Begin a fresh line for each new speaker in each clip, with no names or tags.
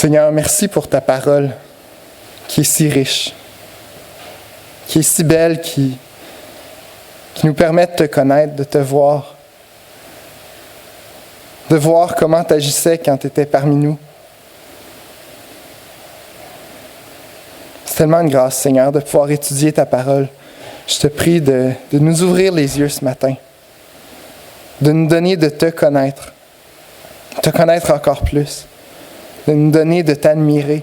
Seigneur, merci pour ta parole qui est si riche, qui est si belle, qui nous permet de te connaître, de te voir, de voir comment tu agissais quand tu étais parmi nous. C'est tellement une grâce, Seigneur, de pouvoir étudier ta parole. Je te prie de nous ouvrir les yeux ce matin, de nous donner de te connaître encore plus, de nous donner de t'admirer.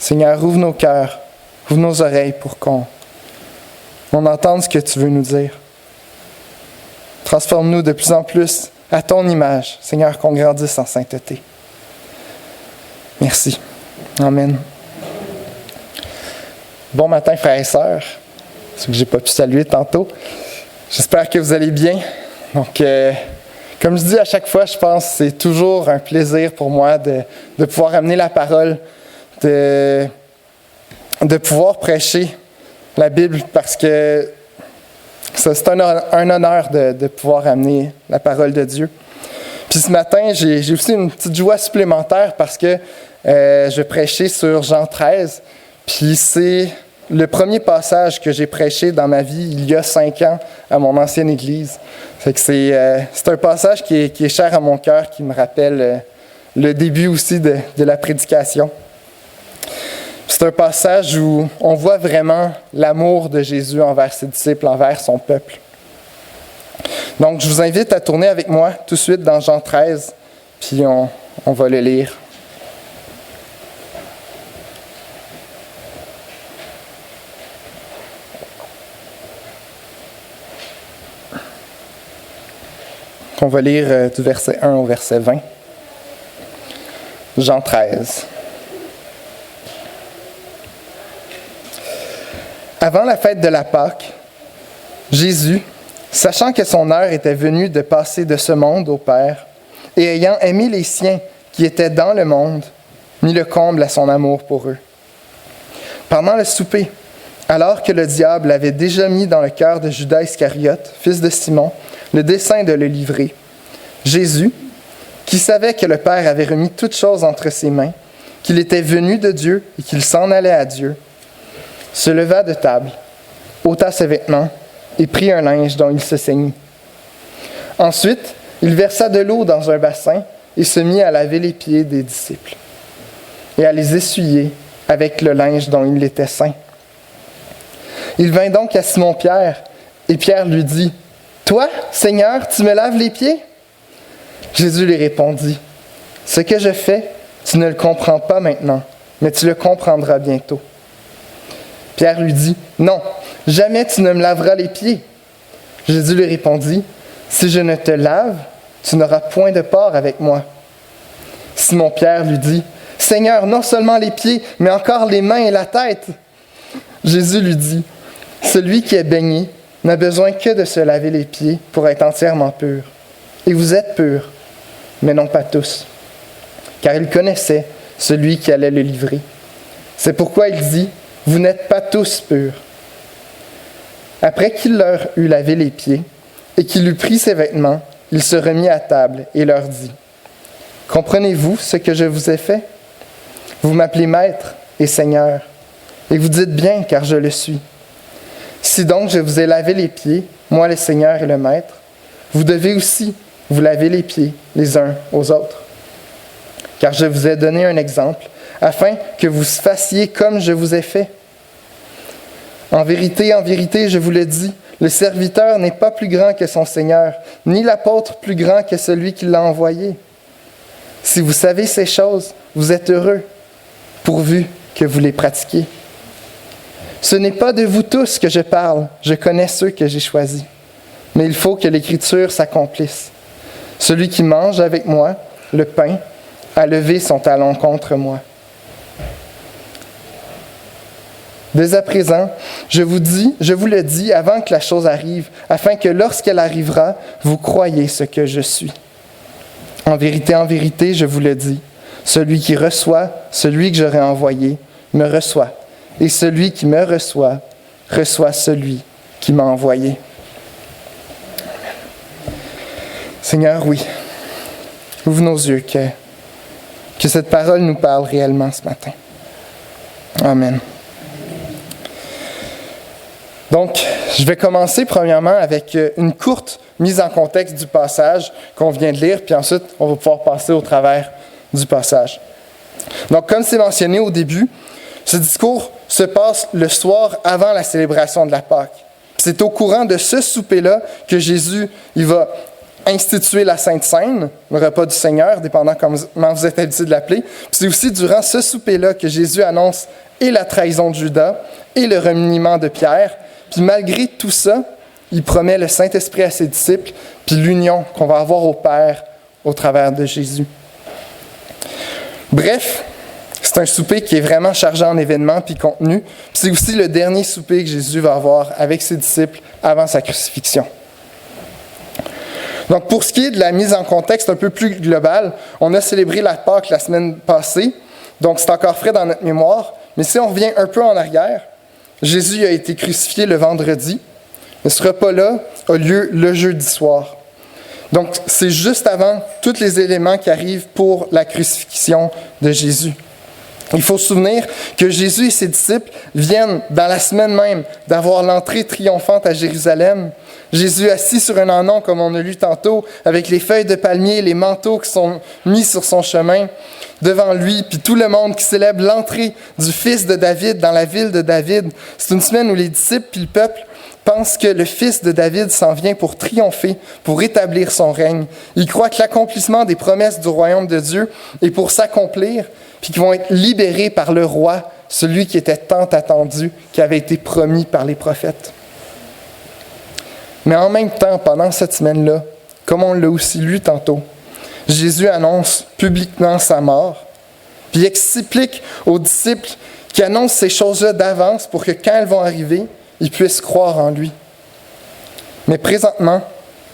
Seigneur, ouvre nos cœurs, ouvre nos oreilles pour qu'on entende ce que tu veux nous dire. Transforme-nous de plus en plus à ton image, Seigneur, qu'on grandisse en sainteté. Merci. Amen. Bon matin, frères et sœurs. Ceux que je n'ai pas pu saluer tantôt. J'espère que vous allez bien. Donc, comme je dis à chaque fois, je pense que c'est toujours un plaisir pour moi de pouvoir amener la parole, de pouvoir prêcher la Bible, parce que c'est un honneur de pouvoir amener la parole de Dieu. Puis ce matin, j'ai aussi une petite joie supplémentaire parce que je prêchais sur Jean 13. Puis c'est le premier passage que j'ai prêché dans ma vie il y a 5 ans à mon ancienne église. Fait que c'est un passage qui est cher à mon cœur, qui me rappelle le début aussi de la prédication. C'est un passage où on voit vraiment l'amour de Jésus envers ses disciples, envers son peuple. Donc, je vous invite à tourner avec moi tout de suite dans Jean 13, puis on va le lire. On va lire du verset 1 au verset 20. Jean 13. Avant la fête de la Pâque, Jésus, sachant que son heure était venue de passer de ce monde au Père, et ayant aimé les siens qui étaient dans le monde, mit le comble à son amour pour eux. Pendant le souper, alors que le diable avait déjà mis dans le cœur de Judas Iscariote, fils de Simon, le dessein de le livrer, Jésus, qui savait que le Père avait remis toutes choses entre ses mains, qu'il était venu de Dieu et qu'il s'en allait à Dieu, se leva de table, ôta ses vêtements et prit un linge dont il se ceignit. Ensuite, il versa de l'eau dans un bassin et se mit à laver les pieds des disciples et à les essuyer avec le linge dont il était ceint. Il vint donc à Simon-Pierre et Pierre lui dit : « Toi, Seigneur, tu me laves les pieds ? » Jésus lui répondit : « Ce que je fais, tu ne le comprends pas maintenant, mais tu le comprendras bientôt. » Pierre lui dit : « Non, jamais tu ne me laveras les pieds. » Jésus lui répondit : « Si je ne te lave, tu n'auras point de part avec moi. » Simon-Pierre lui dit : « Seigneur, non seulement les pieds, mais encore les mains et la tête. » Jésus lui dit : « Celui qui est baigné n'a besoin que de se laver les pieds pour être entièrement pur. Et vous êtes purs, mais non pas tous. » Car il connaissait celui qui allait le livrer. C'est pourquoi il dit : « Vous n'êtes pas tous purs. » Après qu'il leur eut lavé les pieds et qu'il eut pris ses vêtements, il se remit à table et leur dit : « Comprenez-vous ce que je vous ai fait ? Vous m'appelez Maître et Seigneur, et vous dites bien, car je le suis. Si donc je vous ai lavé les pieds, moi le Seigneur et le Maître, vous devez aussi vous laver les pieds les uns aux autres. Car je vous ai donné un exemple, afin que vous fassiez comme je vous ai fait. En vérité, je vous le dis, le serviteur n'est pas plus grand que son Seigneur, ni l'apôtre plus grand que celui qui l'a envoyé. Si vous savez ces choses, vous êtes heureux, pourvu que vous les pratiquiez. Ce n'est pas de vous tous que je parle, je connais ceux que j'ai choisis. Mais il faut que l'Écriture s'accomplisse. Celui qui mange avec moi le pain a levé son talon contre moi. Dès à présent, je vous le dis avant que la chose arrive, afin que lorsqu'elle arrivera, vous croyiez ce que je suis. En vérité, je vous le dis, celui qui reçoit celui que j'aurai envoyé, me reçoit. Et celui qui me reçoit, reçoit celui qui m'a envoyé. Seigneur, oui, ouvre nos yeux, Que cette parole nous parle réellement ce matin. Amen. Donc, je vais commencer premièrement avec une courte mise en contexte du passage qu'on vient de lire, puis ensuite, on va pouvoir passer au travers du passage. Donc, comme c'est mentionné au début, ce discours se passe le soir avant la célébration de la Pâque. C'est au courant de ce souper-là que Jésus il va instituer la Sainte Seine, le repas du Seigneur, dépendant comment vous êtes habitué de l'appeler. Puis c'est aussi durant ce souper-là que Jésus annonce et la trahison de Judas et le reniement de Pierre. Puis malgré tout ça, il promet le Saint-Esprit à ses disciples, puis l'union qu'on va avoir au Père au travers de Jésus. Bref, c'est un souper qui est vraiment chargé en événements puis contenu. Puis c'est aussi le dernier souper que Jésus va avoir avec ses disciples avant sa crucifixion. Donc, pour ce qui est de la mise en contexte un peu plus globale, on a célébré la Pâque la semaine passée, donc c'est encore frais dans notre mémoire. Mais si on revient un peu en arrière, Jésus a été crucifié le vendredi. Mais ce repas-là a lieu le jeudi soir. Donc, c'est juste avant tous les éléments qui arrivent pour la crucifixion de Jésus. Il faut se souvenir que Jésus et ses disciples viennent, dans la semaine même, d'avoir l'entrée triomphante à Jérusalem. Jésus assis sur un ânon, comme on a lu tantôt, avec les feuilles de palmier, les manteaux qui sont mis sur son chemin devant lui, puis tout le monde qui célèbre l'entrée du fils de David dans la ville de David. C'est une semaine où les disciples puis le peuple pensent que le fils de David s'en vient pour triompher, pour rétablir son règne. Ils croient que l'accomplissement des promesses du royaume de Dieu est pour s'accomplir, puis qu'ils vont être libérés par le roi, celui qui était tant attendu, qui avait été promis par les prophètes. Mais en même temps, pendant cette semaine-là, comme on l'a aussi lu tantôt, Jésus annonce publiquement sa mort, puis il explique aux disciples qui annoncent ces choses-là d'avance pour que quand elles vont arriver, ils puissent croire en lui. Mais présentement,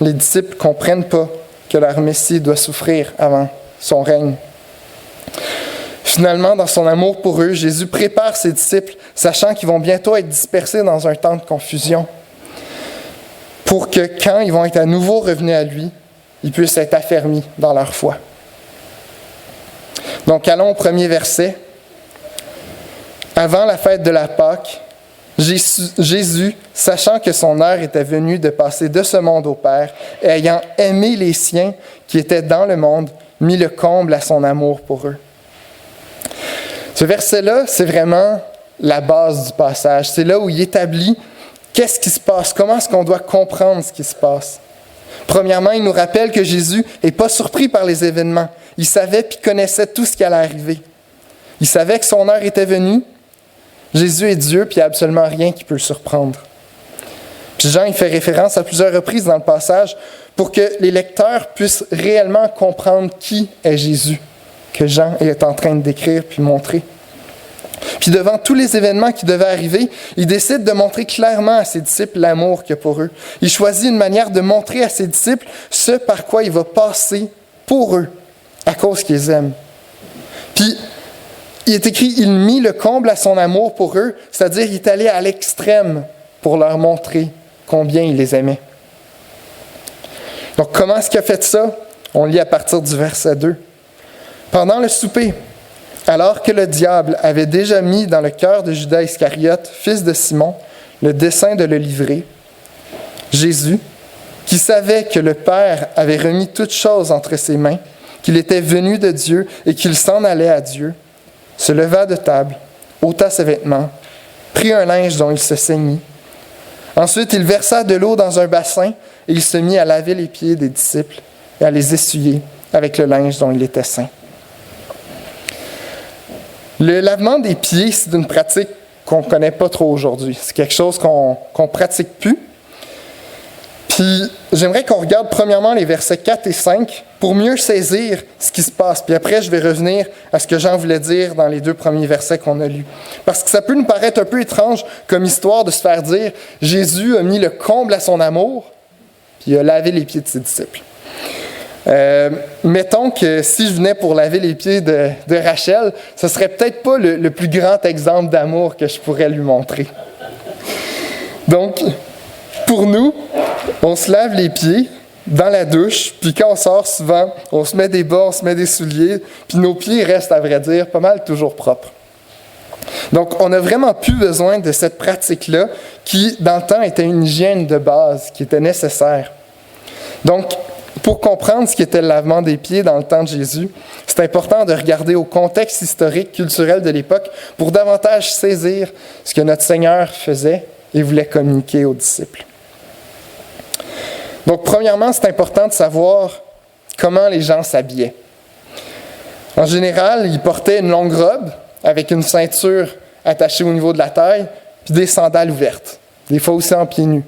les disciples ne comprennent pas que leur Messie doit souffrir avant son règne. Finalement, dans son amour pour eux, Jésus prépare ses disciples, sachant qu'ils vont bientôt être dispersés dans un temps de confusion, pour que quand ils vont être à nouveau revenus à lui, ils puissent être affermis dans leur foi. Donc, allons au premier verset. Avant la fête de la Pâque, Jésus, sachant que son heure était venue de passer de ce monde au Père, et ayant aimé les siens qui étaient dans le monde, mit le comble à son amour pour eux. Ce verset-là, c'est vraiment la base du passage. C'est là où il établit qu'est-ce qui se passe, comment est-ce qu'on doit comprendre ce qui se passe. Premièrement, il nous rappelle que Jésus n'est pas surpris par les événements. Il savait puis connaissait tout ce qui allait arriver. Il savait que son heure était venue. Jésus est Dieu, puis il n'y a absolument rien qui peut le surprendre. Puis Jean, il fait référence à plusieurs reprises dans le passage pour que les lecteurs puissent réellement comprendre qui est Jésus, que Jean est en train de décrire puis montrer. Puis devant tous les événements qui devaient arriver, il décide de montrer clairement à ses disciples l'amour qu'il y a pour eux. Il choisit une manière de montrer à ses disciples ce par quoi il va passer pour eux, à cause qu'ils aiment. Puis, il est écrit, il mit le comble à son amour pour eux, c'est-à-dire il est allé à l'extrême pour leur montrer combien il les aimait. Donc, comment est-ce qu'il a fait ça? On lit à partir du verset 2. Pendant le souper, alors que le diable avait déjà mis dans le cœur de Judas Iscariote, fils de Simon, le dessein de le livrer, Jésus, qui savait que le Père avait remis toutes choses entre ses mains, qu'il était venu de Dieu et qu'il s'en allait à Dieu, se leva de table, ôta ses vêtements, prit un linge dont il se ceignit. Ensuite, il versa de l'eau dans un bassin et il se mit à laver les pieds des disciples et à les essuyer avec le linge dont il était ceint. Le lavement des pieds, c'est une pratique qu'on ne connaît pas trop aujourd'hui. C'est quelque chose qu'on ne pratique plus. Puis, j'aimerais qu'on regarde premièrement les versets 4 et 5 pour mieux saisir ce qui se passe. Puis après, je vais revenir à ce que Jean voulait dire dans les 2 premiers versets qu'on a lus. Parce que ça peut nous paraître un peu étrange comme histoire de se faire dire « Jésus a mis le comble à son amour, puis il a lavé les pieds de ses disciples ». Mettons que si je venais pour laver les pieds de Rachel, ce serait peut-être pas le plus grand exemple d'amour que je pourrais lui montrer. Donc, pour nous, on se lave les pieds, dans la douche, puis quand on sort souvent, on se met des bas, on se met des souliers, puis nos pieds restent, à vrai dire, pas mal toujours propres. Donc, on n'a vraiment plus besoin de cette pratique-là qui, dans le temps, était une hygiène de base, qui était nécessaire. Donc, pour comprendre ce qu'était le lavement des pieds dans le temps de Jésus, c'est important de regarder au contexte historique, culturel de l'époque pour davantage saisir ce que notre Seigneur faisait et voulait communiquer aux disciples. Donc, premièrement, c'est important de savoir comment les gens s'habillaient. En général, ils portaient une longue robe avec une ceinture attachée au niveau de la taille, puis des sandales ouvertes, des fois aussi en pieds nus.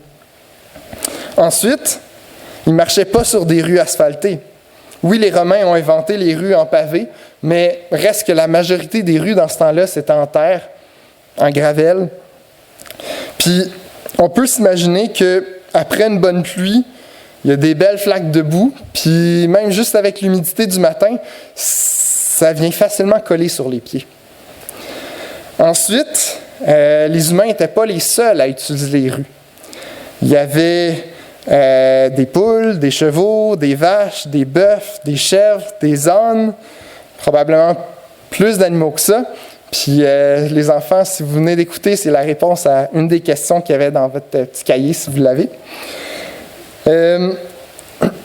Ensuite, ils ne marchaient pas sur des rues asphaltées. Oui, les Romains ont inventé les rues en pavé, mais reste que la majorité des rues dans ce temps-là, c'était en terre, en gravelle. Puis, on peut s'imaginer qu'après une bonne pluie, il y a des belles flaques de boue, puis même juste avec l'humidité du matin, ça vient facilement coller sur les pieds. Ensuite, les humains n'étaient pas les seuls à utiliser les rues. Il y avait des poules, des chevaux, des vaches, des bœufs, des chèvres, des ânes, probablement plus d'animaux que ça. Puis les enfants, si vous venez d'écouter, c'est la réponse à une des questions qu'il y avait dans votre petit cahier, si vous l'avez.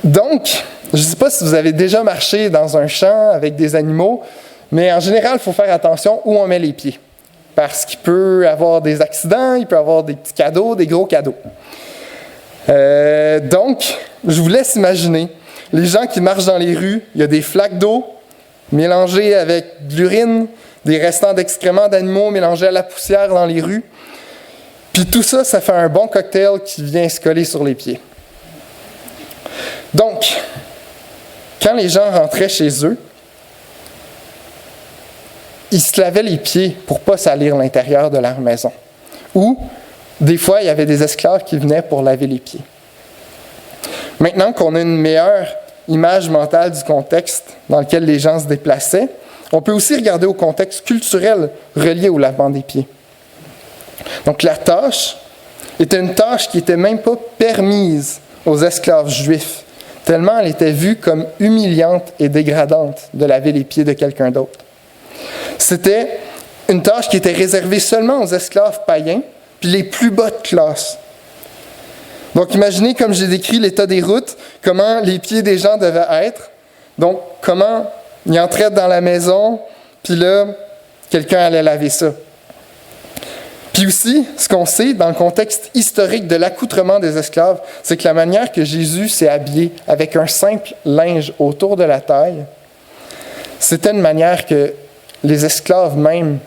Donc, je ne sais pas si vous avez déjà marché dans un champ avec des animaux, mais en général, il faut faire attention où on met les pieds. Parce qu'il peut y avoir des accidents, il peut y avoir des petits cadeaux, des gros cadeaux. Donc, je vous laisse imaginer, les gens qui marchent dans les rues, il y a des flaques d'eau mélangées avec de l'urine, des restants d'excréments d'animaux mélangés à la poussière dans les rues. Puis tout ça, ça fait un bon cocktail qui vient se coller sur les pieds. Donc, quand les gens rentraient chez eux, ils se lavaient les pieds pour ne pas salir l'intérieur de leur maison. Ou, des fois, il y avait des esclaves qui venaient pour laver les pieds. Maintenant qu'on a une meilleure image mentale du contexte dans lequel les gens se déplaçaient, on peut aussi regarder au contexte culturel relié au lavement des pieds. Donc, la tâche était une tâche qui n'était même pas permise aux esclaves juifs, tellement elle était vue comme humiliante et dégradante de laver les pieds de quelqu'un d'autre. C'était une tâche qui était réservée seulement aux esclaves païens, puis les plus bas de classe. Donc, imaginez, comme j'ai décrit l'état des routes, comment les pieds des gens devaient être. Donc, comment ils entraient dans la maison, puis là, quelqu'un allait laver ça. Puis aussi, ce qu'on sait dans le contexte historique de l'accoutrement des esclaves, c'est que la manière que Jésus s'est habillé avec un simple linge autour de la taille, c'était une manière que les esclaves même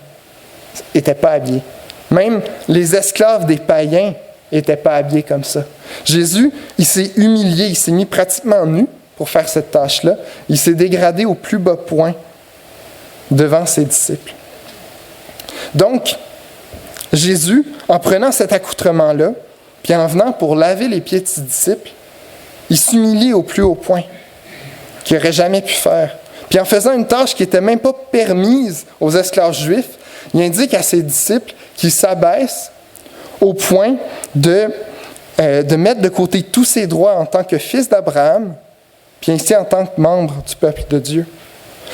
n'étaient pas habillés. Même les esclaves des païens n'étaient pas habillés comme ça. Jésus, il s'est humilié, il s'est mis pratiquement nu pour faire cette tâche-là. Il s'est dégradé au plus bas point devant ses disciples. Donc, Jésus, en prenant cet accoutrement-là, puis en venant pour laver les pieds de ses disciples, il s'humilie au plus haut point qu'il n'aurait jamais pu faire. Puis en faisant une tâche qui n'était même pas permise aux esclaves juifs, il indique à ses disciples qu'ils s'abaissent au point de mettre de côté tous ses droits en tant que fils d'Abraham, puis ainsi en tant que membre du peuple de Dieu.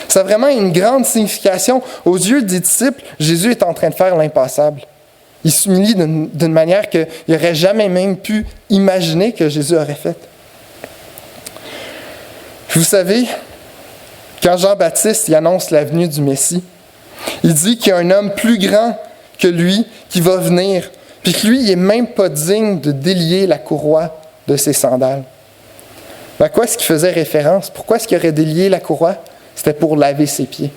Ça a vraiment une grande signification. Aux yeux des disciples, Jésus est en train de faire l'impassable. Il s'humilie d'une manière qu'il n'aurait jamais même pu imaginer que Jésus aurait faite. Vous savez, quand Jean-Baptiste annonce la venue du Messie, il dit qu'il y a un homme plus grand que lui qui va venir, puis que lui, il n'est même pas digne de délier la courroie de ses sandales. À quoi est-ce qu'il faisait référence? Pourquoi est-ce qu'il aurait délié la courroie? C'était pour laver ses pieds.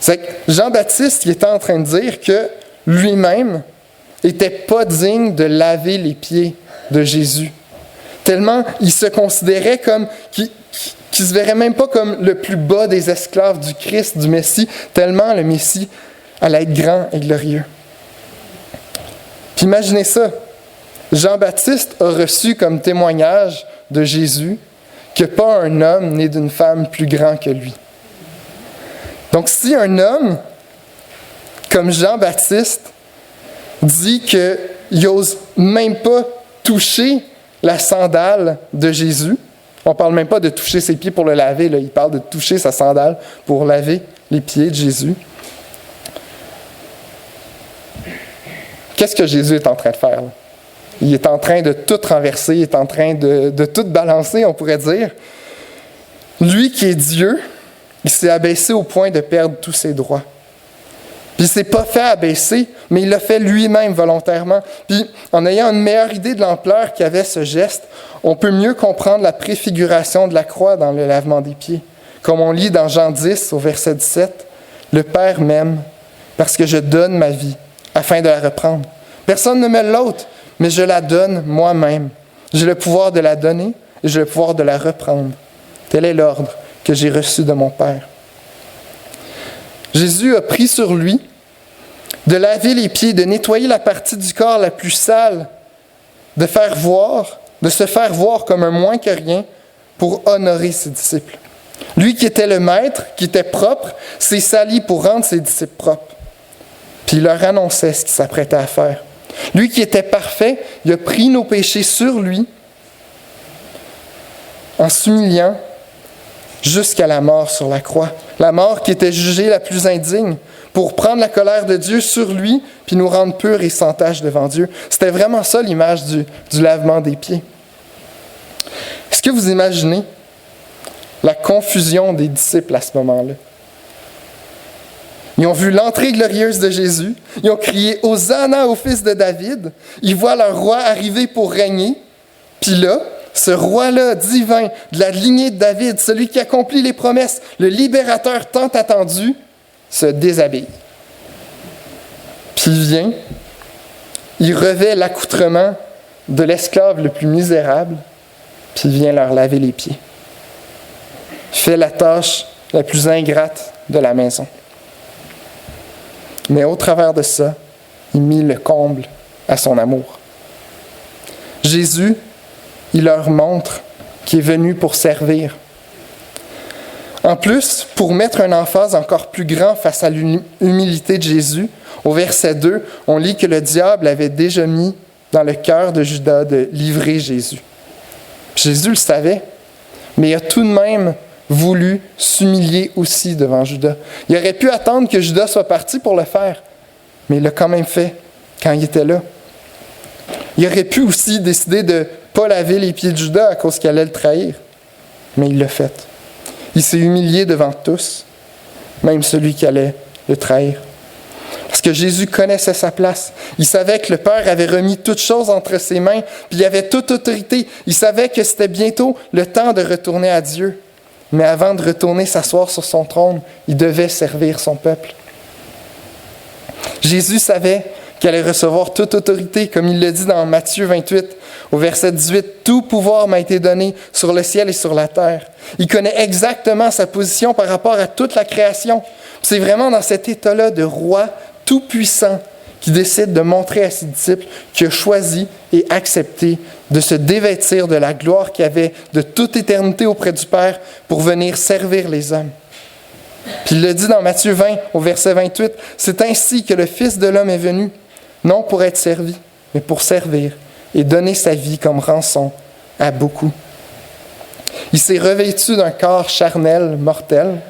C'est que Jean-Baptiste il était en train de dire que lui-même n'était pas digne de laver les pieds de Jésus. Tellement il se considérait comme qu'il ne se verrait même pas comme le plus bas des esclaves du Christ, du Messie, tellement le Messie allait être grand et glorieux. Puis imaginez ça, Jean-Baptiste a reçu comme témoignage de Jésus que pas un homme né d'une femme plus grand que lui. Donc si un homme comme Jean-Baptiste dit qu'il n'ose même pas toucher la sandale de Jésus, On ne parle même pas de toucher ses pieds pour le laver, là. Il parle de toucher sa sandale pour laver les pieds de Jésus. Qu'est-ce que Jésus est en train de faire, là? Il est en train de tout renverser, il est en train de tout balancer, on pourrait dire. Lui qui est Dieu, il s'est abaissé au point de perdre tous ses droits. Puis il ne s'est pas fait abaisser, mais il l'a fait lui-même volontairement. Puis en ayant une meilleure idée de l'ampleur qu'avait ce geste, on peut mieux comprendre la préfiguration de la croix dans le lavement des pieds. Comme on lit dans Jean 10 au verset 17, « Le Père m'aime parce que je donne ma vie afin de la reprendre. Personne ne me l'ôte, mais je la donne moi-même. J'ai le pouvoir de la donner et j'ai le pouvoir de la reprendre. Tel est l'ordre que j'ai reçu de mon Père. » Jésus a pris sur lui de laver les pieds, de nettoyer la partie du corps la plus sale, de se faire voir comme un moins que rien pour honorer ses disciples. Lui qui était le maître, qui était propre, s'est sali pour rendre ses disciples propres. Puis il leur annonçait ce qu'il s'apprêtait à faire. Lui qui était parfait, il a pris nos péchés sur lui en s'humiliant jusqu'à la mort sur la croix. La mort qui était jugée la plus indigne pour prendre la colère de Dieu sur lui puis nous rendre purs et sans tache devant Dieu. C'était vraiment ça l'image du lavement des pieds. Est-ce que vous imaginez la confusion des disciples à ce moment-là? Ils ont vu l'entrée glorieuse de Jésus. Ils ont crié « Hosanna au fils de David ». Ils voient leur roi arriver pour régner. Puis là, ce roi-là divin, de la lignée de David, celui qui accomplit les promesses, le libérateur tant attendu, se déshabille. Puis il vient, il revêt l'accoutrement de l'esclave le plus misérable, puis il vient leur laver les pieds. Il fait la tâche la plus ingrate de la maison. Mais au travers de ça, il mit le comble à son amour. Jésus, il leur montre qu'il est venu pour servir. En plus, pour mettre un emphase encore plus grand face à l'humilité de Jésus, au verset 2, on lit que le diable avait déjà mis dans le cœur de Judas de livrer Jésus. Jésus le savait, mais il a tout de même voulu s'humilier aussi devant Judas. Il aurait pu attendre que Judas soit parti pour le faire, mais il l'a quand même fait quand il était là. Il aurait pu aussi décider de ne pas laver les pieds de Judas à cause qu'il allait le trahir, mais il l'a fait. Il s'est humilié devant tous, même celui qui allait le trahir. Parce que Jésus connaissait sa place. Il savait que le Père avait remis toutes choses entre ses mains, puis il avait toute autorité. Il savait que c'était bientôt le temps de retourner à Dieu. Mais avant de retourner s'asseoir sur son trône, il devait servir son peuple. Jésus savait qu'il allait recevoir toute autorité, comme il le dit dans Matthieu 28, au verset 18, « Tout pouvoir m'a été donné sur le ciel et sur la terre. » Il connaît exactement sa position par rapport à toute la création. C'est vraiment dans cet état-là de roi tout-puissant qui décide de montrer à ses disciples qu'il a choisi et accepté de se dévêtir de la gloire qu'il avait de toute éternité auprès du Père pour venir servir les hommes. Puis il le dit dans Matthieu 20, au verset 28, « C'est ainsi que le Fils de l'homme est venu, non pour être servi, mais pour servir et donner sa vie comme rançon à beaucoup. » Il s'est revêtu d'un corps charnel, mortel.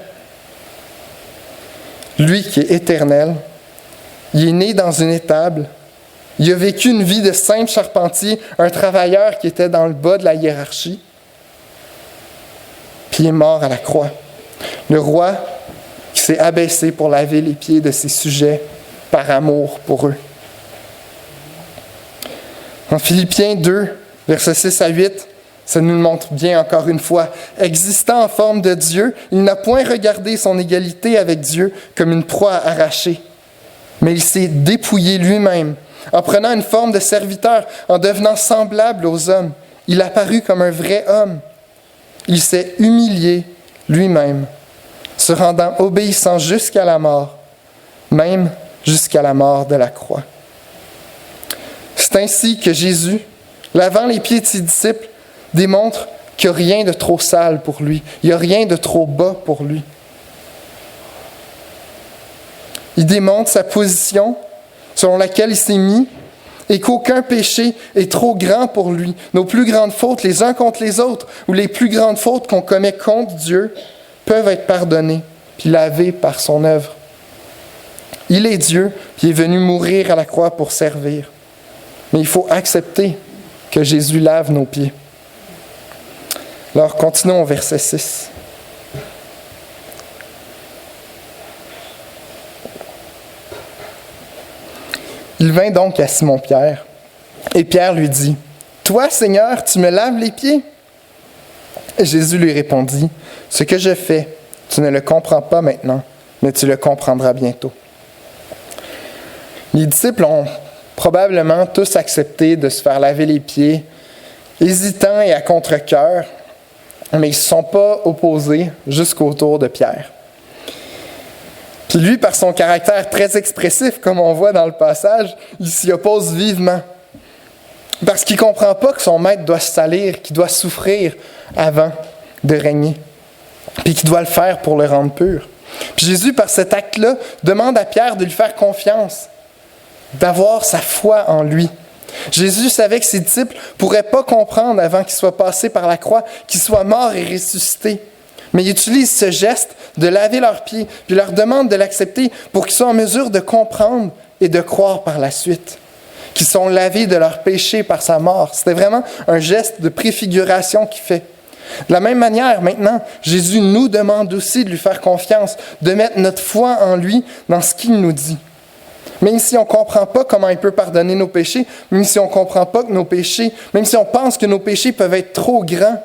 Lui qui est éternel, il est né dans une étable. Il a vécu une vie de simple charpentier, un travailleur qui était dans le bas de la hiérarchie. Puis il est mort à la croix. Le roi qui s'est abaissé pour laver les pieds de ses sujets par amour pour eux. En Philippiens 2, versets 6 à 8, ça nous le montre bien encore une fois. Existant en forme de Dieu, il n'a point regardé son égalité avec Dieu comme une proie à arracher. Mais il s'est dépouillé lui-même, en prenant une forme de serviteur, en devenant semblable aux hommes. Il apparut comme un vrai homme. Il s'est humilié lui-même, se rendant obéissant jusqu'à la mort, même jusqu'à la mort de la croix. C'est ainsi que Jésus, lavant les pieds de ses disciples, démontre qu'il n'y a rien de trop sale pour lui. Il n'y a rien de trop bas pour lui. Il démontre sa position selon laquelle il s'est mis et qu'aucun péché est trop grand pour lui. Nos plus grandes fautes les uns contre les autres, ou les plus grandes fautes qu'on commet contre Dieu, peuvent être pardonnées, puis lavées par son œuvre. Il est Dieu, puis il est venu mourir à la croix pour servir. Mais il faut accepter que Jésus lave nos pieds. Alors, continuons au verset 6. Il vint donc à Simon-Pierre, et Pierre lui dit, « Toi, Seigneur, tu me laves les pieds? » Et Jésus lui répondit, « Ce que je fais, tu ne le comprends pas maintenant, mais tu le comprendras bientôt. » Les disciples ont probablement tous accepté de se faire laver les pieds, hésitants et à contre-cœur, mais ils ne se sont pas opposés jusqu'au tour de Pierre. Puis lui, par son caractère très expressif, comme on voit dans le passage, il s'y oppose vivement. Parce qu'il ne comprend pas que son maître doit se salir, qu'il doit souffrir avant de régner, puis qu'il doit le faire pour le rendre pur. Puis Jésus, par cet acte-là, demande à Pierre de lui faire confiance, d'avoir sa foi en lui. Jésus savait que ses disciples ne pourraient pas comprendre avant qu'il soit passé par la croix, qu'il soit mort et ressuscité. Mais il utilise ce geste de laver leurs pieds, puis leur demande de l'accepter pour qu'ils soient en mesure de comprendre et de croire par la suite, qu'ils sont lavés de leurs péchés par sa mort. C'était vraiment un geste de préfiguration qu'il fait. De la même manière, maintenant, Jésus nous demande aussi de lui faire confiance, de mettre notre foi en lui dans ce qu'il nous dit. Même si on ne comprend pas comment il peut pardonner nos péchés, même si on ne comprend pas que nos péchés, même si on pense que nos péchés peuvent être trop grands,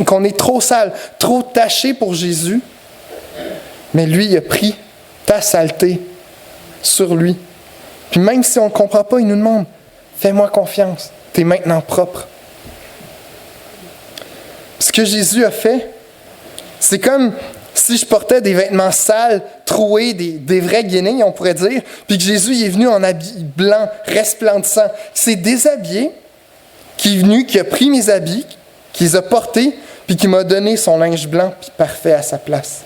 qu'on est trop sale, trop taché pour Jésus, mais lui, il a pris ta saleté sur lui. Puis même si on ne comprend pas, il nous demande, fais-moi confiance, tu es maintenant propre. Ce que Jésus a fait, c'est comme si je portais des vêtements sales, troués, des vrais guenilles, on pourrait dire, puis que Jésus est venu en habit blanc, resplendissant. Il s'est déshabillé, qui est venu, qui a pris mes habits, qui les a portés, puis qui m'a donné son linge blanc, puis parfait à sa place.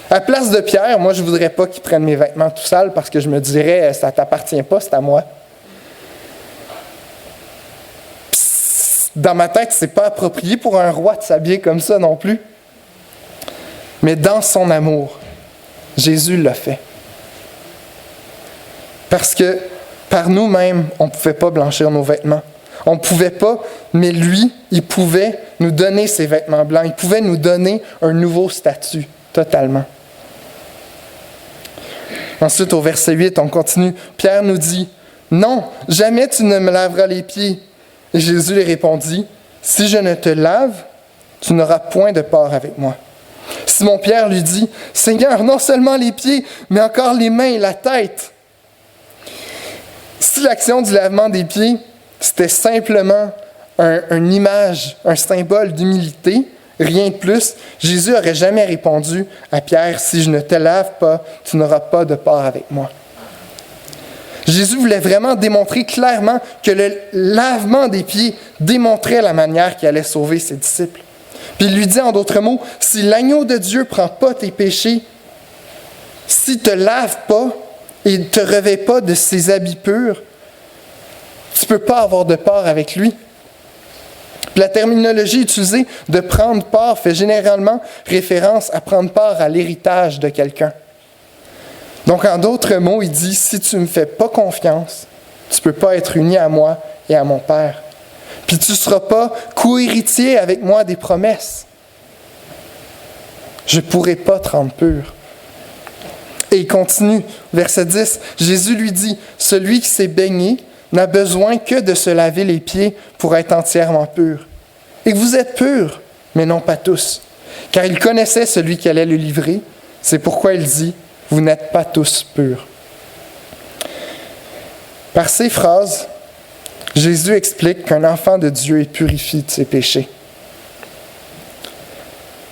À la place de Pierre, moi, je ne voudrais pas qu'il prenne mes vêtements tout sales parce que je me dirais, ça ne t'appartient pas, c'est à moi. Dans ma tête, ce n'est pas approprié pour un roi de s'habiller comme ça non plus. Mais dans son amour, Jésus l'a fait. Parce que par nous-mêmes, on ne pouvait pas blanchir nos vêtements. On ne pouvait pas, mais lui, il pouvait nous donner ses vêtements blancs. Il pouvait nous donner un nouveau statut, totalement. Ensuite, au verset 8, on continue. Pierre nous dit, « Non, jamais tu ne me laveras les pieds. » Et Jésus lui répondit, « Si je ne te lave, tu n'auras point de part avec moi. » Simon-Pierre lui dit, « Seigneur, non seulement les pieds, mais encore les mains et la tête. » Si l'action du lavement des pieds, c'était simplement une image, un symbole d'humilité, rien de plus, Jésus n'aurait jamais répondu à Pierre, « Si je ne te lave pas, tu n'auras pas de part avec moi. » Jésus voulait vraiment démontrer clairement que le lavement des pieds démontrait la manière qu'il allait sauver ses disciples. Puis il lui dit en d'autres mots, si l'agneau de Dieu ne prend pas tes péchés, s'il ne te lave pas et ne te revêt pas de ses habits purs, tu ne peux pas avoir de part avec lui. Puis la terminologie utilisée de prendre part fait généralement référence à prendre part à l'héritage de quelqu'un. Donc, en d'autres mots, il dit, si tu ne me fais pas confiance, tu ne peux pas être uni à moi et à mon Père. Puis tu ne seras pas co-héritier avec moi des promesses. Je ne pourrai pas te rendre pur. Et il continue, verset 10, Jésus lui dit, celui qui s'est baigné n'a besoin que de se laver les pieds pour être entièrement pur. Et que vous êtes purs, mais non pas tous. Car il connaissait celui qui allait le livrer. C'est pourquoi il dit, vous n'êtes pas tous purs. Par ces phrases, Jésus explique qu'un enfant de Dieu est purifié de ses péchés.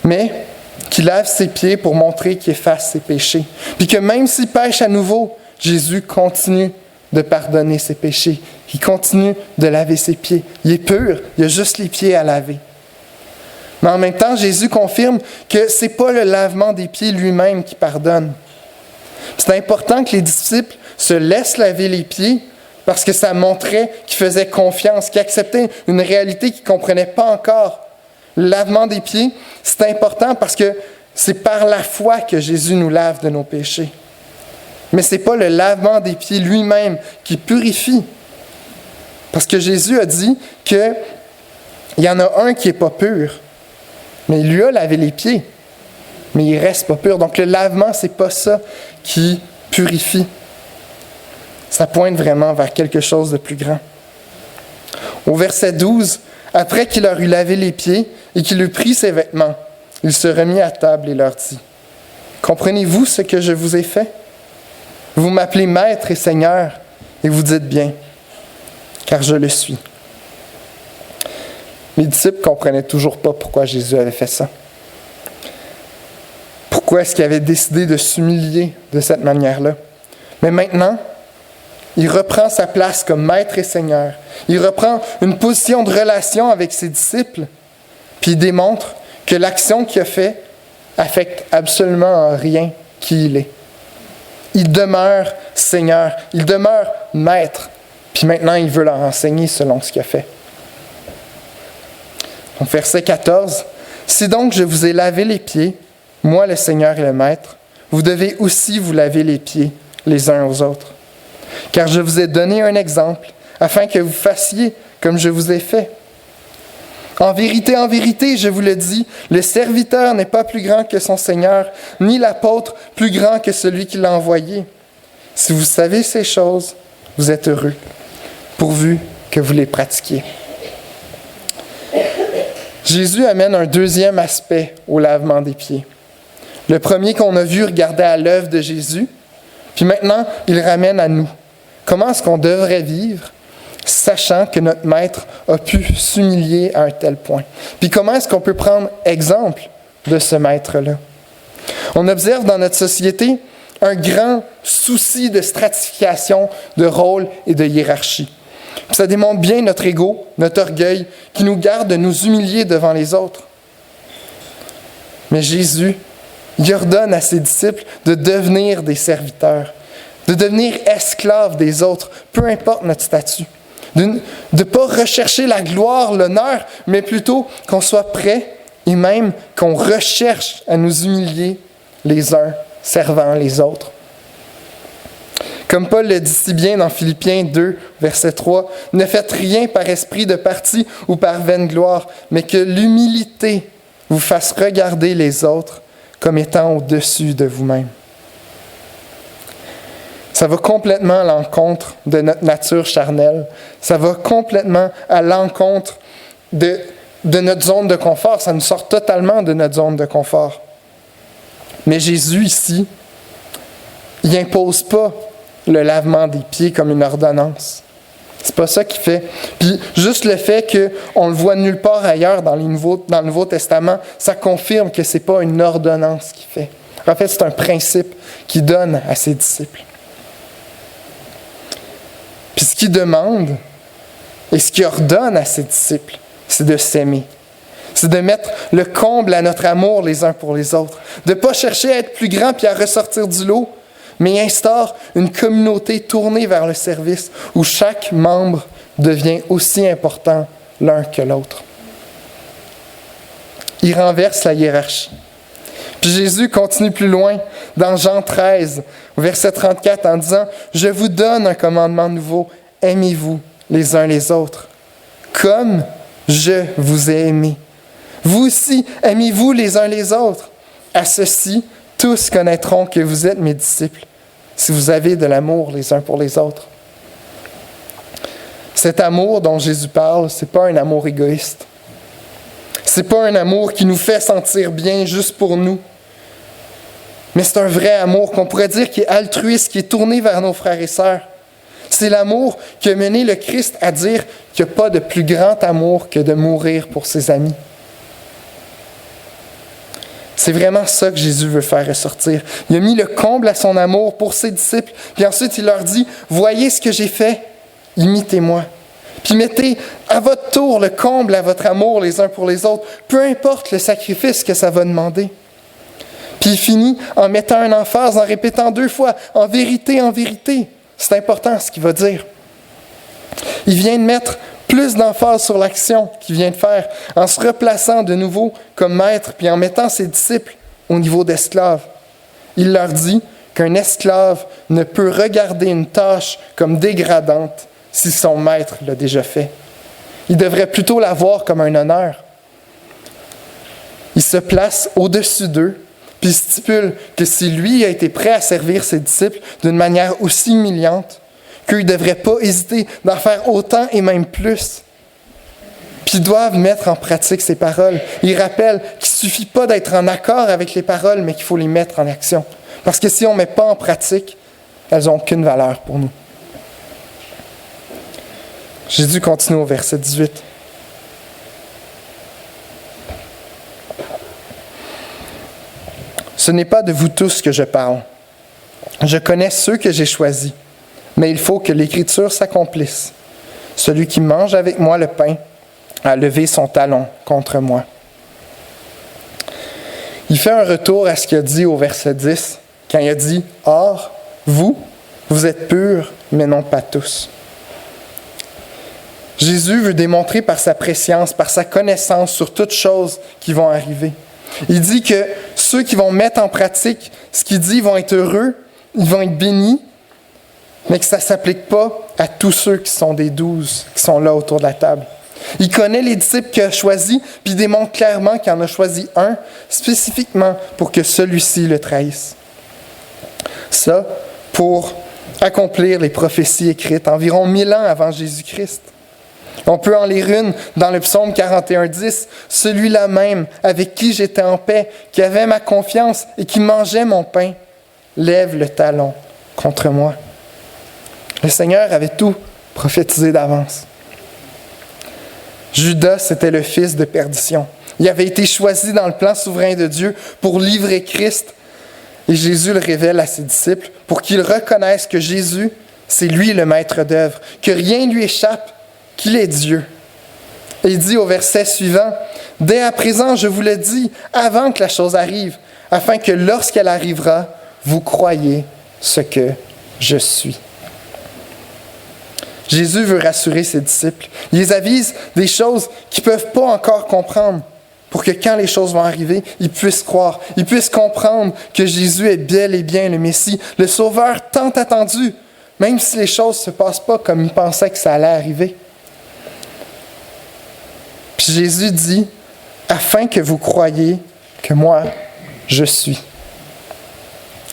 Mais qu'il lave ses pieds pour montrer qu'il efface ses péchés. Puis que même s'il pêche à nouveau, Jésus continue de pardonner ses péchés. Il continue de laver ses pieds. Il est pur, il a juste les pieds à laver. Mais en même temps, Jésus confirme que ce n'est pas le lavement des pieds lui-même qui pardonne. C'est important que les disciples se laisse laver les pieds parce que ça montrait qu'il faisait confiance, qu'il acceptait une réalité qu'il ne comprenait pas encore. Le lavement des pieds, c'est important parce que c'est par la foi que Jésus nous lave de nos péchés. Mais ce n'est pas le lavement des pieds lui-même qui purifie. Parce que Jésus a dit qu'il y en a un qui n'est pas pur. Mais il lui a lavé les pieds. Mais il ne reste pas pur. Donc le lavement, ce n'est pas ça qui purifie. Ça pointe vraiment vers quelque chose de plus grand. Au verset 12, après qu'il leur eut lavé les pieds et qu'il eut pris ses vêtements, il se remit à table et leur dit, « Comprenez-vous ce que je vous ai fait? Vous m'appelez Maître et Seigneur, et vous dites bien, car je le suis. » Mes disciples ne comprenaient toujours pas pourquoi Jésus avait fait ça. Pourquoi est-ce qu'il avait décidé de s'humilier de cette manière-là? Mais maintenant, il reprend sa place comme Maître et Seigneur. Il reprend une position de relation avec ses disciples, puis il démontre que l'action qu'il a faite affecte absolument en rien qui il est. Il demeure Seigneur, il demeure Maître, puis maintenant il veut leur enseigner selon ce qu'il a fait. Donc, verset 14, « Si donc je vous ai lavé les pieds, moi le Seigneur et le Maître, vous devez aussi vous laver les pieds les uns aux autres. Car je vous ai donné un exemple, afin que vous fassiez comme je vous ai fait. En vérité, je vous le dis, le serviteur n'est pas plus grand que son Seigneur, ni l'apôtre plus grand que celui qui l'a envoyé. Si vous savez ces choses, vous êtes heureux, pourvu que vous les pratiquiez. » Jésus amène un deuxième aspect au lavement des pieds. Le premier qu'on a vu regardait à l'œuvre de Jésus, puis maintenant, il ramène à nous. Comment est-ce qu'on devrait vivre, sachant que notre Maître a pu s'humilier à un tel point? Puis comment est-ce qu'on peut prendre exemple de ce Maître-là? On observe dans notre société un grand souci de stratification, de rôle et de hiérarchie. Puis ça démontre bien notre ego, notre orgueil, qui nous garde de nous humilier devant les autres. Mais Jésus, il ordonne à ses disciples de devenir des serviteurs, de devenir esclaves des autres, peu importe notre statut. De ne pas rechercher la gloire, l'honneur, mais plutôt qu'on soit prêt et même qu'on recherche à nous humilier les uns, servant les autres. Comme Paul le dit si bien dans Philippiens 2, verset 3, « Ne faites rien par esprit de parti ou par vaine gloire, mais que l'humilité vous fasse regarder les autres comme étant au-dessus de vous-même. » Ça va complètement à l'encontre de notre nature charnelle. Ça va complètement à l'encontre de notre zone de confort. Ça nous sort totalement de notre zone de confort. Mais Jésus, ici, il n'impose pas le lavement des pieds comme une ordonnance. C'est pas ça qu'il fait. Puis juste le fait qu'on le voit nulle part ailleurs dans le Nouveau Testament, ça confirme que c'est pas une ordonnance qu'il fait. En fait, c'est un principe qu'il donne à ses disciples. Puis ce qu'il demande et ce qu'il ordonne à ses disciples, c'est de s'aimer. C'est de mettre le comble à notre amour les uns pour les autres. De ne pas chercher à être plus grand puis à ressortir du lot, mais il instaure une communauté tournée vers le service où chaque membre devient aussi important l'un que l'autre. Il renverse la hiérarchie. Puis Jésus continue plus loin dans Jean 13, verset 34, en disant « Je vous donne un commandement nouveau, aimez-vous les uns les autres, comme je vous ai aimé. Vous aussi, aimez-vous les uns les autres. À ceci, tous connaîtront que vous êtes mes disciples, si vous avez de l'amour les uns pour les autres. » Cet amour dont Jésus parle, ce n'est pas un amour égoïste. Ce n'est pas un amour qui nous fait sentir bien juste pour nous. Mais c'est un vrai amour qu'on pourrait dire qui est altruiste, qui est tourné vers nos frères et sœurs. C'est l'amour qui a mené le Christ à dire qu'il n'y a pas de plus grand amour que de mourir pour ses amis. C'est vraiment ça que Jésus veut faire ressortir. Il a mis le comble à son amour pour ses disciples, puis ensuite il leur dit « Voyez ce que j'ai fait, imitez-moi. » Puis mettez à votre tour le comble à votre amour les uns pour les autres, peu importe le sacrifice que ça va demander. Puis il finit en mettant un emphase, en répétant 2 fois « En vérité, C'est important ce qu'il va dire. Il vient de mettre plus d'emphase sur l'action qu'il vient de faire, en se replaçant de nouveau comme maître, puis en mettant ses disciples au niveau d'esclaves. Il leur dit qu'un esclave ne peut regarder une tâche comme dégradante si son maître l'a déjà fait. Il devrait plutôt la voir comme un honneur. Il se place au-dessus d'eux, puis stipule que si lui a été prêt à servir ses disciples d'une manière aussi humiliante, qu'eux ne devraient pas hésiter d'en faire autant et même plus. Puis ils doivent mettre en pratique ces paroles. Il rappelle qu'il ne suffit pas d'être en accord avec les paroles, mais qu'il faut les mettre en action. Parce que si on ne met pas en pratique, elles n'ont aucune valeur pour nous. Jésus continue au verset 18. Ce n'est pas de vous tous que je parle. Je connais ceux que j'ai choisis, mais il faut que l'Écriture s'accomplisse. Celui qui mange avec moi le pain a levé son talon contre moi. Il fait un retour à ce qu'il a dit au verset 10, quand il a dit « Or, vous êtes purs, mais non pas tous. » Jésus veut démontrer par sa préscience, par sa connaissance sur toutes choses qui vont arriver. Il dit que ceux qui vont mettre en pratique ce qu'il dit vont être heureux, ils vont être bénis, mais que ça ne s'applique pas à tous ceux qui sont des 12, qui sont là autour de la table. Il connaît les disciples qu'il a choisis, puis il démontre clairement qu'il en a choisi un, spécifiquement pour que celui-ci le trahisse. Ça, pour accomplir les prophéties écrites environ 1000 ans avant Jésus-Christ. On peut en lire une dans le psaume 41:10, « Celui-là même avec qui j'étais en paix, qui avait ma confiance et qui mangeait mon pain, lève le talon contre moi. » Le Seigneur avait tout prophétisé d'avance. Judas était le fils de perdition. Il avait été choisi dans le plan souverain de Dieu pour livrer Christ. Et Jésus le révèle à ses disciples pour qu'ils reconnaissent que Jésus, c'est lui le maître d'œuvre, que rien ne lui échappe, qu'il est Dieu. Et il dit au verset suivant, « Dès à présent, je vous le dis, avant que la chose arrive, afin que lorsqu'elle arrivera, vous croyez ce que je suis. » Jésus veut rassurer ses disciples. Il les avise des choses qu'ils ne peuvent pas encore comprendre pour que quand les choses vont arriver, ils puissent croire, ils puissent comprendre que Jésus est bel et bien le Messie, le Sauveur tant attendu, même si les choses ne se passent pas comme ils pensaient que ça allait arriver. Puis Jésus dit, afin que vous croyiez que moi, je suis.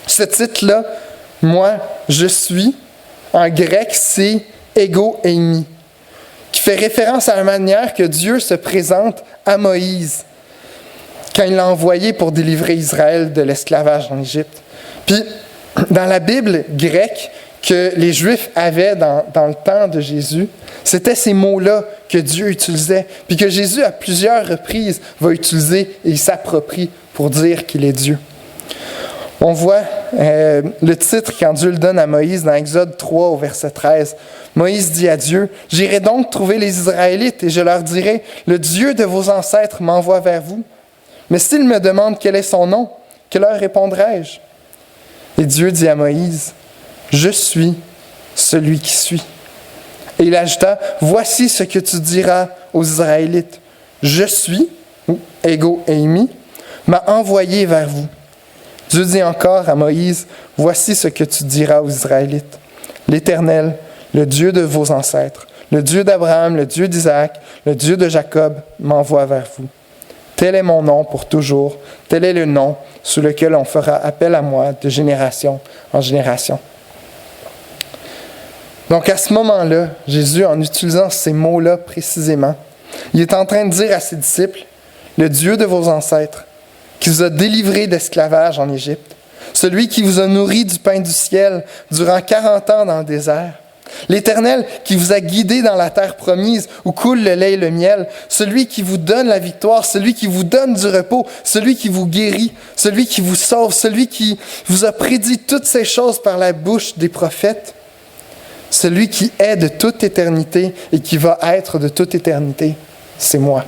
Ce titre-là, moi, je suis, en grec, c'est ego eimi, qui fait référence à la manière que Dieu se présente à Moïse quand il l'a envoyé pour délivrer Israël de l'esclavage en Égypte. Puis, dans la Bible grecque que les Juifs avaient dans le temps de Jésus, c'était ces mots-là que Dieu utilisait, puis que Jésus, à plusieurs reprises, va utiliser et s'approprie pour dire qu'il est Dieu. On voit le titre quand Dieu le donne à Moïse dans Exode 3 au verset 13. Moïse dit à Dieu, « J'irai donc trouver les Israélites et je leur dirai, le Dieu de vos ancêtres m'envoie vers vous. Mais s'ils me demandent quel est son nom, que leur répondrai-je? » Et Dieu dit à Moïse, « Je suis celui qui suis. » Et il ajouta, « Voici ce que tu diras aux Israélites. Je suis, ou ego eimi, m'a envoyé vers vous. » Dieu dit encore à Moïse, « Voici ce que tu diras aux Israélites. L'Éternel, le Dieu de vos ancêtres, le Dieu d'Abraham, le Dieu d'Isaac, le Dieu de Jacob, m'envoie vers vous. Tel est mon nom pour toujours, tel est le nom sous lequel on fera appel à moi de génération en génération. » Donc à ce moment-là, Jésus, en utilisant ces mots-là précisément, il est en train de dire à ses disciples, « Le Dieu de vos ancêtres, qui vous a délivré d'esclavage en Égypte, celui qui vous a nourri du pain du ciel durant 40 ans dans le désert, l'Éternel qui vous a guidé dans la terre promise où coule le lait et le miel, celui qui vous donne la victoire, celui qui vous donne du repos, celui qui vous guérit, celui qui vous sauve, celui qui vous a prédit toutes ces choses par la bouche des prophètes, celui qui est de toute éternité et qui va être de toute éternité, c'est moi. »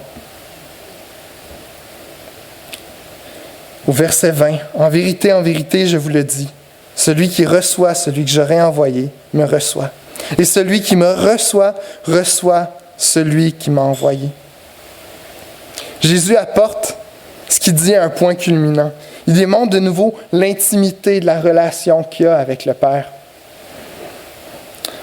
Au verset 20, « En vérité, je vous le dis, Celui qui reçoit celui que j'aurai envoyé me reçoit. Et celui qui me reçoit, reçoit celui qui m'a envoyé. Jésus apporte ce qu'il dit à un point culminant. Il démontre de nouveau l'intimité de la relation qu'il a avec le Père.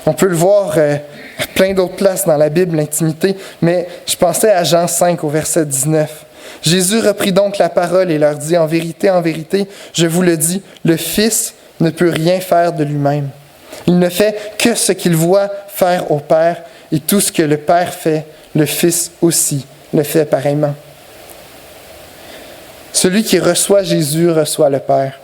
On peut le voir à plein d'autres places dans la Bible, l'intimité, mais je pensais à Jean 5 au verset 19. Jésus reprit donc la parole et leur dit, en vérité, je vous le dis, le Fils ne peut rien faire de lui-même. Il ne fait que ce qu'il voit faire au Père, et tout ce que le Père fait, le Fils aussi le fait pareillement. Celui qui reçoit Jésus reçoit le Père.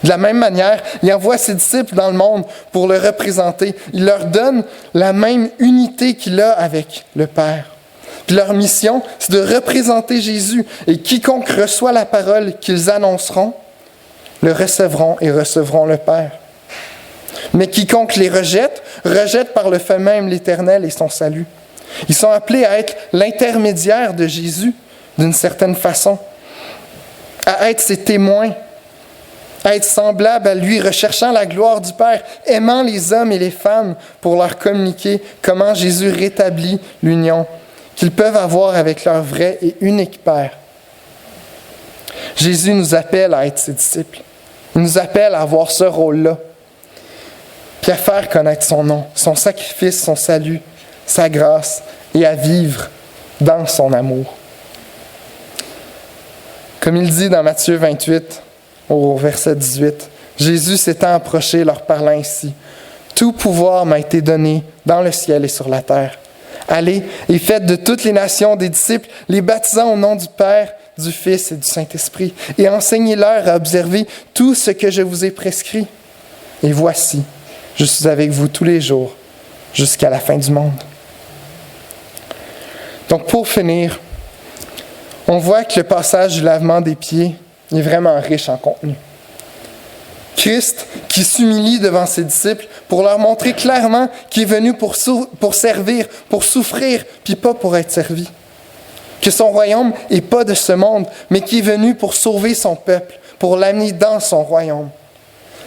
De la même manière, il envoie ses disciples dans le monde pour le représenter. Il leur donne la même unité qu'il a avec le Père. Puis leur mission, c'est de représenter Jésus. Et quiconque reçoit la parole qu'ils annonceront, le recevront et recevront le Père. Mais quiconque les rejette, rejette par le fait même l'Éternel et son salut. Ils sont appelés à être l'intermédiaire de Jésus, d'une certaine façon, à être ses témoins, à être semblables à lui, recherchant la gloire du Père, aimant les hommes et les femmes pour leur communiquer comment Jésus rétablit l'union qu'ils peuvent avoir avec leur vrai et unique Père. Jésus nous appelle à être ses disciples. Il nous appelle à avoir ce rôle-là, puis à faire connaître son nom, son sacrifice, son salut, sa grâce, et à vivre dans son amour. Comme il dit dans Matthieu 28, au verset 18, Jésus s'étant approché, leur parlant ainsi, « Tout pouvoir m'a été donné dans le ciel et sur la terre. Allez et faites de toutes les nations des disciples, les baptisant au nom du Père, du Fils et du Saint-Esprit, et enseignez-leur à observer tout ce que je vous ai prescrit. Et voici, je suis avec vous tous les jours, jusqu'à la fin du monde. » Donc pour finir, on voit que le passage du lavement des pieds est vraiment riche en contenu. Christ qui s'humilie devant ses disciples pour leur montrer clairement qu'il est venu pour servir, pour souffrir, puis pas pour être servi. Que son royaume n'est pas de ce monde, mais qui est venu pour sauver son peuple, pour l'amener dans son royaume.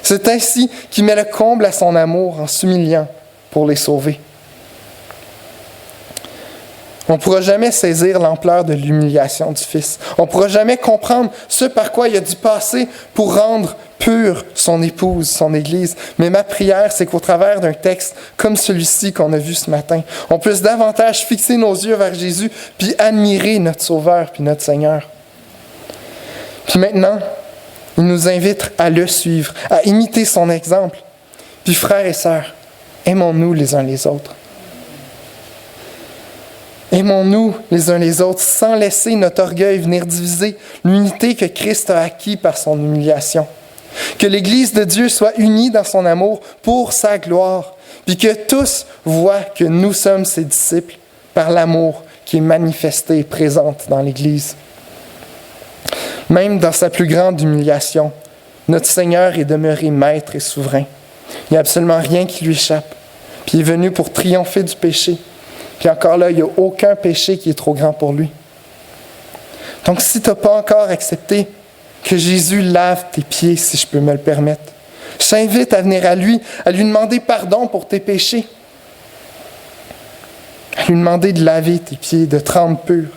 C'est ainsi qu'il met le comble à son amour en s'humiliant pour les sauver. On ne pourra jamais saisir l'ampleur de l'humiliation du Fils. On ne pourra jamais comprendre ce par quoi il a dû passer pour rendre pure son épouse, son Église. Mais ma prière, c'est qu'au travers d'un texte comme celui-ci qu'on a vu ce matin, on puisse davantage fixer nos yeux vers Jésus puis admirer notre Sauveur puis notre Seigneur. Puis maintenant, il nous invite à le suivre, à imiter son exemple. Puis frères et sœurs, aimons-nous les uns les autres. Aimons-nous les uns les autres sans laisser notre orgueil venir diviser l'unité que Christ a acquis par son humiliation. Que l'Église de Dieu soit unie dans son amour pour sa gloire, puis que tous voient que nous sommes ses disciples par l'amour qui est manifesté et présent dans l'Église. Même dans sa plus grande humiliation, notre Seigneur est demeuré maître et souverain. Il n'y a absolument rien qui lui échappe. Puis il est venu pour triompher du péché. Puis encore là, il n'y a aucun péché qui est trop grand pour lui. Donc si tu n'as pas encore accepté que Jésus lave tes pieds, si je peux me le permettre, je t'invite à venir à lui demander pardon pour tes péchés, à lui demander de laver tes pieds, de te rendre pur,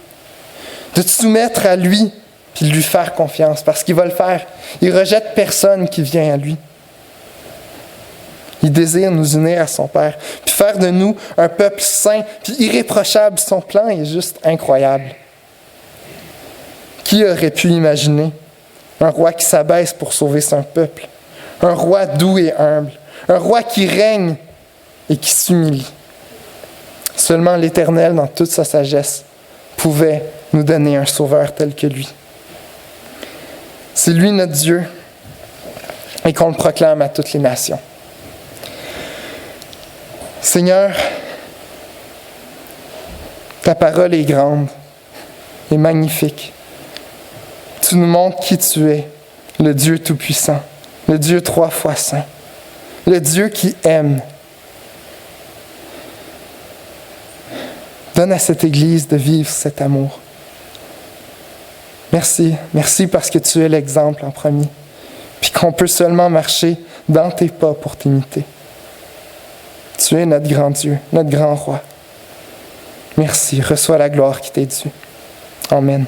de te soumettre à lui, puis de lui faire confiance, parce qu'il va le faire. Il ne rejette personne qui vient à lui. Il désire nous unir à son Père, puis faire de nous un peuple saint, puis irréprochable. Son plan est juste incroyable. Qui aurait pu imaginer un roi qui s'abaisse pour sauver son peuple? Un roi doux et humble. Un roi qui règne et qui s'humilie. Seulement l'Éternel, dans toute sa sagesse, pouvait nous donner un sauveur tel que lui. C'est lui notre Dieu et qu'on le proclame à toutes les nations. Seigneur, ta parole est grande et magnifique. Tu nous montres qui tu es, le Dieu Tout-Puissant, le Dieu 3 fois saint, le Dieu qui aime. Donne à cette Église de vivre cet amour. Merci parce que tu es l'exemple en premier. puis qu'on peut seulement marcher dans tes pas pour t'imiter. Tu es notre grand Dieu, notre grand roi. Merci, reçois la gloire qui t'est due. Amen.